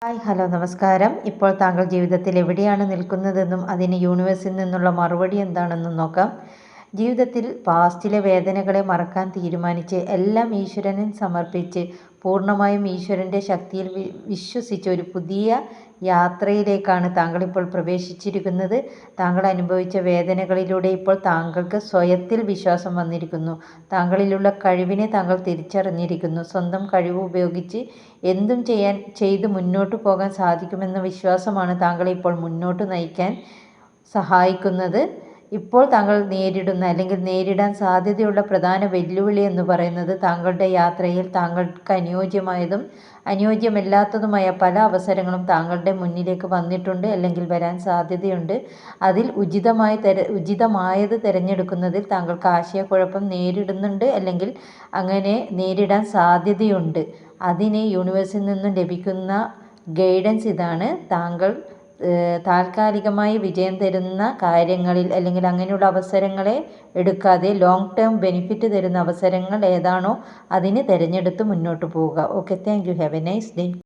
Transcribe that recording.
Hi hello നമസ്കാരം. ഇപ്പോൾ താങ്കൾ ജീവിതത്തിൽ എവിടെയാണ് നിൽക്കുന്നതെന്നും അതിന് യൂണിവേഴ്സിൽ നിന്നുള്ള മറുപടി എന്താണെന്നും നോക്കാം. ജീവിതത്തിൽ പാസ്റ്റിലെ വേദനകളെ മറക്കാൻ തീരുമാനിച്ച് എല്ലാം ഈശ്വരനിൽ സമർപ്പിച്ച് പൂർണ്ണമായും ഈശ്വരൻ്റെ ശക്തിയിൽ വിശ്വസിച്ച് ഒരു പുതിയ യാത്രയിലേക്കാണ് താങ്കൾ ഇപ്പോൾ പ്രവേശിച്ചിരിക്കുന്നത്. താങ്കൾ അനുഭവിച്ച വേദനകളിലൂടെ ഇപ്പോൾ താങ്കൾക്ക് സ്വയത്തിൽ വിശ്വാസം വന്നിരിക്കുന്നു. താങ്കളിലുള്ള കഴിവിനെ താങ്കൾ തിരിച്ചറിഞ്ഞിരിക്കുന്നു. സ്വന്തം കഴിവ് ഉപയോഗിച്ച് എന്തും ചെയ്ത് മുന്നോട്ട് പോകാൻ സാധിക്കുമെന്ന വിശ്വാസമാണ് താങ്കളെ ഇപ്പോൾ മുന്നോട്ട് നയിക്കാൻ സഹായിക്കുന്നത്. ഇപ്പോൾ താങ്കൾ നേരിടുന്ന അല്ലെങ്കിൽ നേരിടാൻ സാധ്യതയുള്ള പ്രധാന വെല്ലുവിളി എന്ന് പറയുന്നത് താങ്കളുടെ യാത്രയിൽ താങ്കൾക്ക് അനുയോജ്യമായതും അനുയോജ്യമല്ലാത്തതുമായ പല അവസരങ്ങളും താങ്കളുടെ മുന്നിലേക്ക് വന്നിട്ടുണ്ട് അല്ലെങ്കിൽ വരാൻ സാധ്യതയുണ്ട്. അതിൽ ഉചിതമായത് തിരഞ്ഞെടുക്കുന്നതിൽ താങ്കൾക്ക് ആശയക്കുഴപ്പം നേരിടുന്നുണ്ട് അല്ലെങ്കിൽ അങ്ങനെ നേരിടാൻ സാധ്യതയുണ്ട്. അതിന് യൂണിവേഴ്സിൽ നിന്നും ലഭിക്കുന്ന ഗൈഡൻസ് ഇതാണ്: താങ്കൾ താൽക്കാലികമായി വിജയം തരുന്ന കാര്യങ്ങളിൽ അല്ലെങ്കിൽ അങ്ങനെയുള്ള അവസരങ്ങളെ എടുക്കാതെ ലോങ് ടേം ബെനിഫിറ്റ് തരുന്ന അവസരങ്ങൾ ഏതാണോ അതിന് തിരഞ്ഞെടുത്ത് മുന്നോട്ട് പോവുക. Okay, thank you. Have A nice day.